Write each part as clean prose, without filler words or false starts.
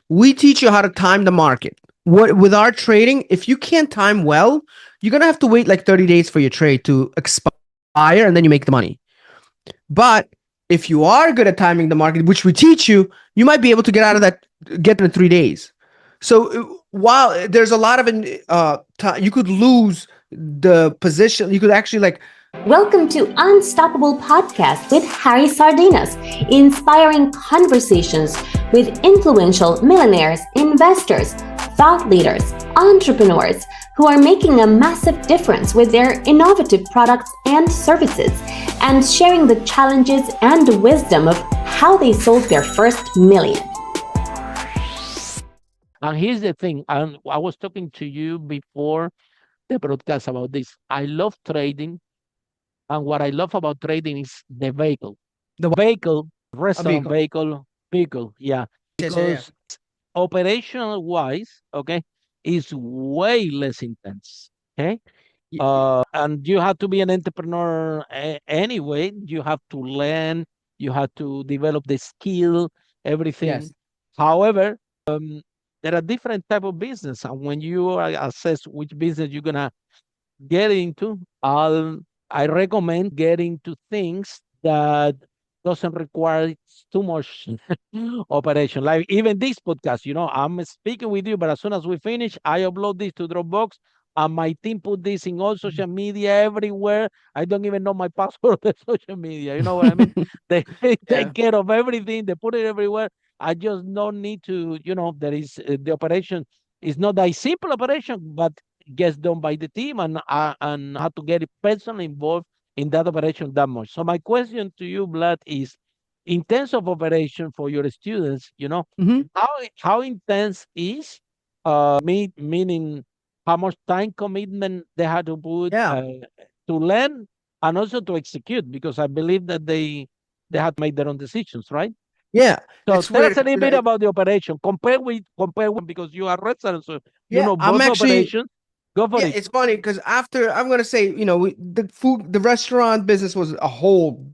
We teach you how to time the market. What with our trading, if you can't time well, you're gonna have to wait like 30 days for your trade to expire and then you make the money. But if you are good at timing the market, which we teach you, you might be able to get in 3 days. So while there's a lot of you could lose the position. You could actually like Welcome to Unstoppable Podcast with Harry Sardinas, inspiring conversations with influential millionaires, investors, thought leaders, entrepreneurs who are making a massive difference with their innovative products and services, and sharing the challenges and wisdom of how they sold their first million. And here's the thing, and I was talking to you before the broadcast about this. I love trading, and what I love about trading is the vehicle. the Vehicle, a restaurant vehicle. vehicle, yeah. Yes, yeah, yeah. Because operational wise, okay, is way less intense. Okay. And you have to be an entrepreneur anyway. You have to learn, you have to develop the skill, everything. Yes. However, there are different type of business, and when you assess which business you're gonna get into, I recommend getting to things that doesn't require too much operation. Like even this podcast, I'm speaking with you, but as soon as we finish, I upload this to Dropbox, and my team put this in all social media everywhere. I don't even know my password of the social media. You know what I mean? They Yeah. take care of everything. They put it everywhere. I just don't need to, there is the operation is not a simple operation, but gets done by the team, and how to get it personally involved in that operation that much. So my question to you, Vlad, is in terms of operation for your students, Hmm. how intense is meaning how much time commitment they had to put Yeah. to learn and also to execute, because I believe that they had to make their own decisions, right? Yeah. So It's tell weird us a 'cause, little bit about the operation. Compare with because you are restaurant, so you yeah, know I'm both actually operations. Go for yeah, it. it's funny because after I'm gonna say, the restaurant business was a whole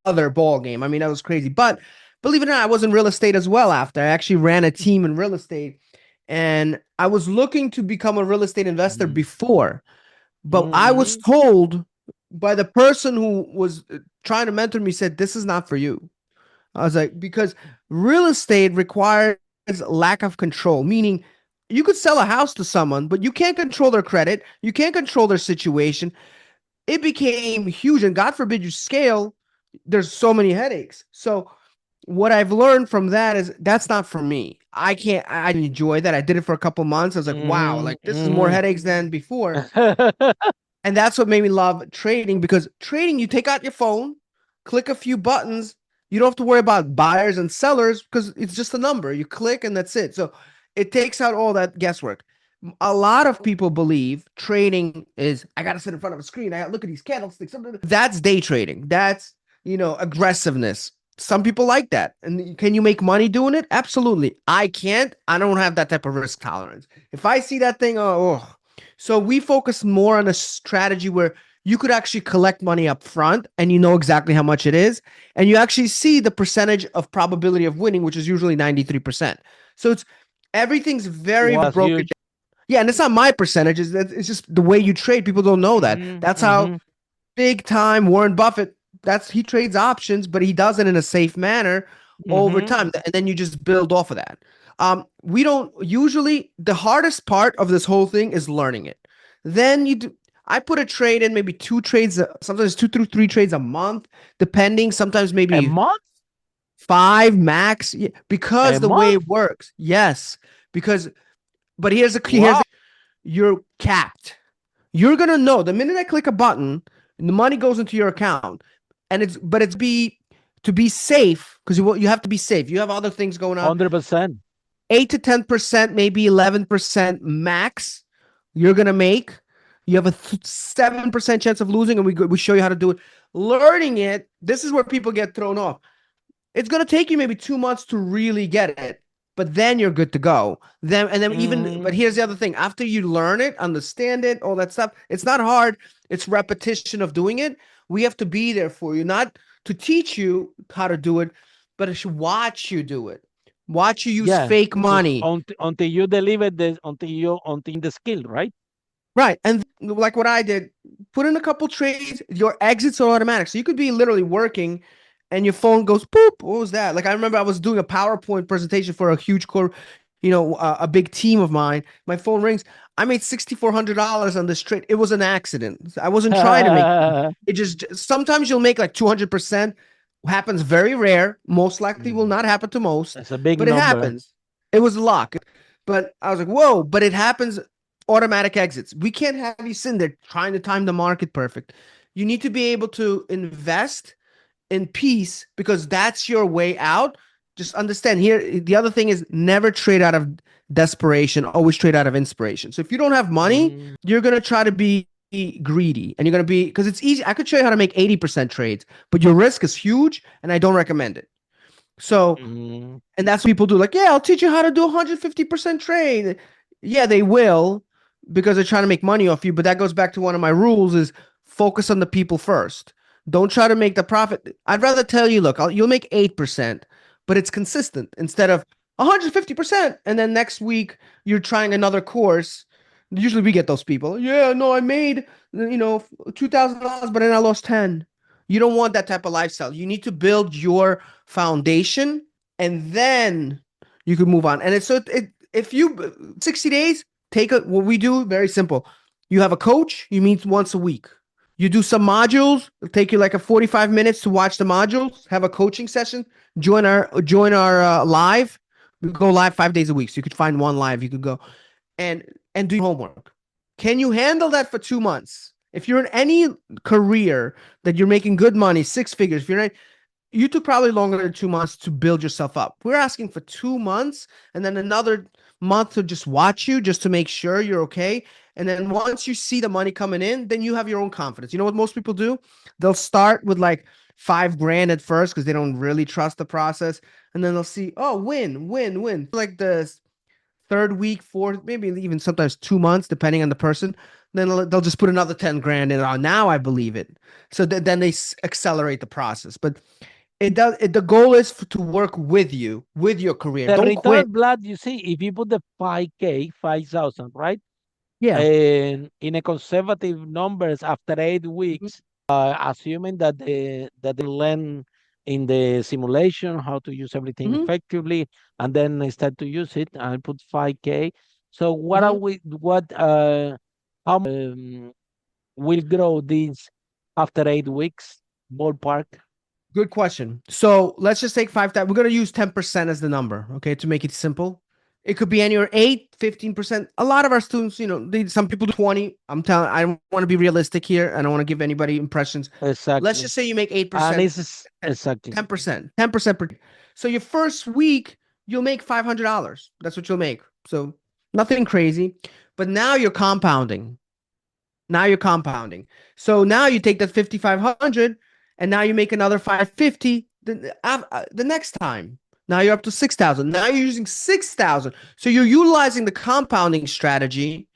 other ball game. I mean, that was crazy. But believe it or not, I was in real estate as well. After I actually ran a team in real estate, and I was looking to become a real estate investor Mm. before, but I was Mhm. told by the person who was trying to mentor me said this is not for you. I was like, because real estate requires lack of control, meaning you could sell a house to someone, but you can't control their credit, you can't control their situation. It became huge, and God forbid you scale, there's so many headaches. So what I've learned from that is that's not for me. I can't, I didn't enjoy that. I did it for a couple months. I was like, wow, Mhm. like this is more Mhm. headaches than before. And that's what made me love trading, because trading, you take out your phone, click a few buttons. You don't have to worry about buyers and sellers because it's just a number. You click and that's it. So it takes out all that guesswork. A lot of people believe trading is I got to sit in front of a screen. I got to look at these candlesticks. That's day trading. That's, aggressiveness. Some people like that. And can you make money doing it? Absolutely. I can't. I don't have that type of risk tolerance. If I see that thing, oh. So we focus more on a strategy where you could actually collect money up front and you know exactly how much it is. And you actually see the percentage of probability of winning, which is usually 93%. So everything's very Wow, that's broken. huge. Yeah, and it's not my percentage. It's just the way you trade. People don't know that. Mhm. That's how Mhm. big time Warren Buffett. He trades options, but he does it in a safe manner over Mhm. time, and then you just build off of that. We don't usually. The hardest part of this whole thing is learning it. Then you do. I put a trade in, maybe two trades, sometimes 2 through 3 trades a month, depending. Sometimes A maybe month? five max, because A the way month? it works. Yes, because but here's Wow. the you're capped. You're gonna know the minute I click a button, and the money goes into your account, and it's be to be safe, because you have to be safe. You have other things going on. 100%. 8 to 10%, maybe 11% max. You're gonna make. You have a 7% chance of losing, and we show you how to do it. Learning it. This is where people get thrown off. It's gonna take you maybe 2 months to really get it, but then you're good to go. Then even but Mhm. here's the other thing: after you learn it, understand it, all that stuff, it's not hard. It's repetition of doing it. We have to be there for you, not to teach you how to do it, but to watch you do it. Watch you use Yeah. fake So money. until you deliver until the skill, right? Right. And like what I did, put in a couple trades, your exits are automatic. So you could be literally working and your phone goes boop. What was that? Like I remember I was doing a PowerPoint presentation for a huge a big team of mine. My phone rings. I made $6,400 on this trade. It was an accident. I wasn't trying to make it. Just sometimes you'll make like 200%. Happens very rare. Most likely will not happen to most, That's a big but it number. happens. It was luck. But I was like, whoa, but it happens automatic exits. We can't have you sitting there trying to time the market perfect. You need to be able to invest in peace because that's your way out. Just understand here. The other thing is never trade out of desperation, always trade out of inspiration. So if you don't have money, you're going to try to be greedy and you're going to be, because it's easy. I could show you how to make 80% trades, but your risk is huge and I don't recommend it. So, and that's what people do. Like, yeah, I'll teach you how to do 150% trade. Yeah, they will because they're trying to make money off you. But that goes back to one of my rules is focus on the people first. Don't try to make the profit. I'd rather tell you, look, you'll make 8%, but it's consistent instead of 150%. And then next week you're trying another course. Usually we get those people. Yeah, no, I made, $2,000, but then I lost 10. You don't want that type of lifestyle. You need to build your foundation and then you can move on. And if you 60 days, what we do, very simple. You have a coach, you meet once a week. You do some modules, it'll take you like a 45 minutes to watch the modules, have a coaching session, join our live. We go live 5 days a week. So you could find one live, you could go and do your homework. Can you handle that for 2 months? If you're in any career that you're making good money, six figures, if you're in, you took probably longer than 2 months to build yourself up. We're asking for 2 months and then another month to just watch you, just to make sure you're okay. And then once you see the money coming in, then you have your own confidence. You know what most people do? They'll start with like $5,000 at first because they don't really trust the process. And then they'll see, oh, win. Like the third week, fourth, maybe even sometimes 2 months, depending on the person. Then they'll just put another 10 grand in. Oh, now I believe it. So then they accelerate the process. But the goal is to work with you, with your career. The Don't quit. return, Vlad, you see, if you put the 5K, 5,000, right? Yeah. And in a conservative numbers after 8 weeks, assuming that they learn in the simulation how to use everything effectively, and then they start to use it, and put 5K. So how will grow these after 8 weeks? Ballpark. Good question. So let's just take 5,000. We're going to use 10% as the number, okay, to make it simple. It could be anywhere 8, 15%. A lot of our students, some people do 20. I want to be realistic here. I don't want to give anybody impressions. Exactly. Let's just say you make 8%. And it's exactly 10%. 10% per. So your first week, you'll make $500. That's what you'll make. So nothing crazy. But now you're compounding. So now you take that 5,500 and now you make another 550 the next time. Now you're up to 6,000. Now you're using 6,000. So you're utilizing the compounding strategy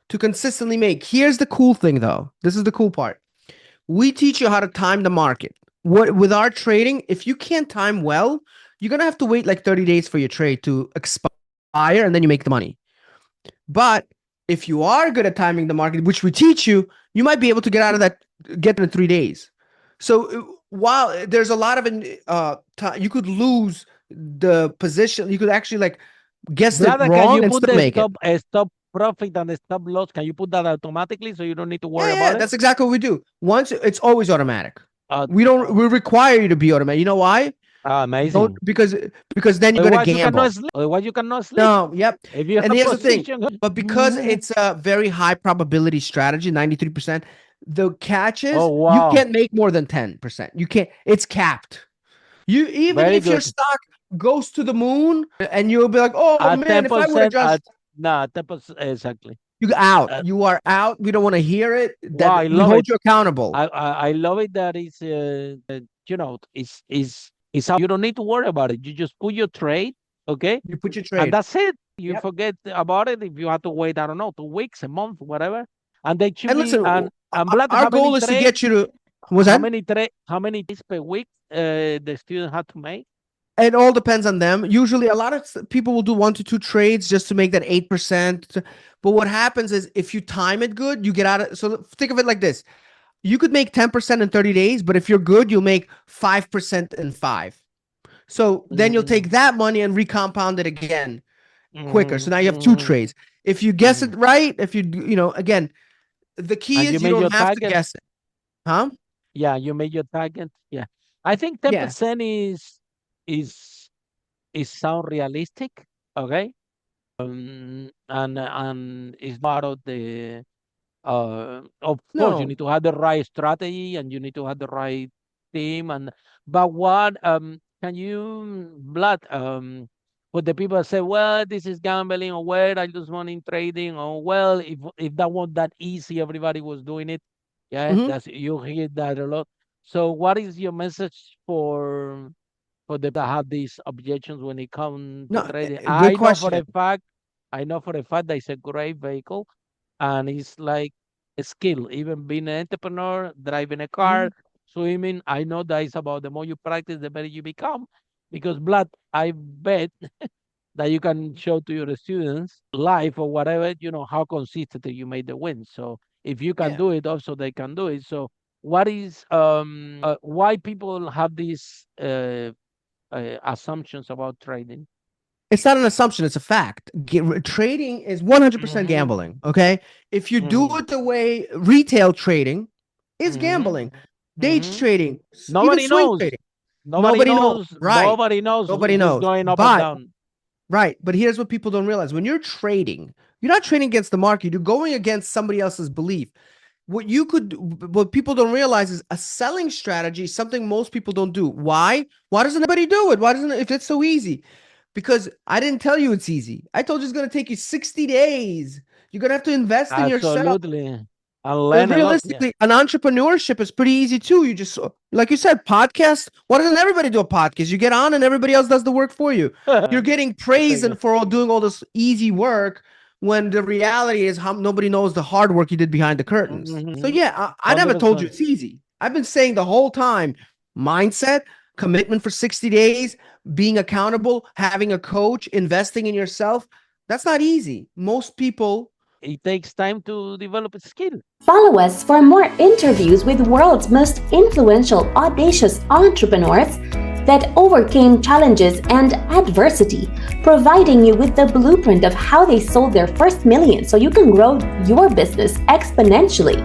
to consistently make. Here's the cool thing, though. This is the cool part. We teach you how to time the market. With our trading, if you can't time well, you're going to have to wait like 30 days for your trade to expire and then you make the money. But if you are good at timing the market, which we teach you, you might be able to get in 3 days. So while there's a lot of you could lose the position, you could actually like guess it Vlad, wrong can you and put still the make it. stop profit and the stop loss? Can you put that automatically so you don't need to worry Yeah, about it? that's exactly what we do. Once it's always automatic. We Oh, require you to be automatic. You know why? amazing. Because then you're gonna Otherwise, you gamble. cannot sleep. Otherwise, you cannot sleep. No, yep. If you And have here's the thing. position, But because it's a very high probability strategy, 93%, the catch is oh you wow, can't make more than 10%. You can't, it's capped. Even very if your good. stock goes to the moon and you'll be like, oh At man, if I would have 10%, just 10% exactly. you are out. We don't want to hear it. Wow, I That we love hold it. you accountable. I love it that it's it's how you don't need to worry about it. You just put your trade, okay, You put your and trade. that's it. You Yep. forget about it if you have to wait. I don't know, 2 weeks, a month, whatever. And they should And be listen, and Vlad, our goal is to get you to, was that? how many days per week the student had to make? It all depends on them. Usually, a lot of people will do 1 to 2 trades just to make that 8%. But what happens is if you time it good, you get out of. So think of it like this: you could make 10% in 30 days, but if you're good, you'll make 5% in 5. So then you'll take that money and recompound it again quicker. So now you have 2 trades. If you guess it right, if again, the key And you is you made your don't have to target. guess it. Huh? Yeah, you made your target. Yeah. I think Yeah. 10% is sound realistic. Okay. And it's part of the of course you No. need to have the right strategy and you need to have the right team. And but what can you, Vlad, what the people say, well, this is gambling, or well, I lose money in trading, or well, if that was that easy, everybody was doing it. Yeah, Mhm. that's, you hear that a lot. So what is your message for the that have these objections when it comes to No, trading? good question. I know for a fact that it's a great vehicle, and it's like a skill. Even being an entrepreneur, driving a car, Mhm. swimming, I know that it's about the more you practice, the better you become. Because Blood, I bet that you can show to your students live or whatever, how consistent you made the win. So if you can Yeah. do it, also they can do it. So what is why people have these assumptions about trading? It's not an assumption, it's a fact. Trading is 100% Hmm. gambling, okay? If you do Hmm. it the way retail trading is Hmm. gambling, day Hmm. trading, even Nobody swing knows. trading, Nobody nobody knows. knows. Right. Nobody knows Nobody who's knows. going up and But down. right, but here's what people don't realize. When you're trading, you're not trading against the market, you're going against somebody else's belief. What people don't realize is a selling strategy is something most people don't do. Why doesn't anybody do it? Why doesn't it, if it's so easy? Because I didn't tell you it's easy. I told you it's going to take you 60 days. You're going to have to invest in yourself. Absolutely. And learn a lot. Yeah. Realistically, an entrepreneurship is pretty easy too. You just, like you said, podcast. Why doesn't everybody do a podcast? You get on and everybody else does the work for you. You're getting praised Thank for doing all this easy work when the reality is how nobody knows the hard work you did behind the curtains. So you. yeah, I never told you 100%. it's easy. I've been saying the whole time, mindset, commitment for 60 days, being accountable, having a coach, investing in yourself. That's not easy. Most people. It takes time to develop a skill. Follow us for more interviews with world's most influential, audacious entrepreneurs that overcame challenges and adversity, providing you with the blueprint of how they sold their first million so you can grow your business exponentially.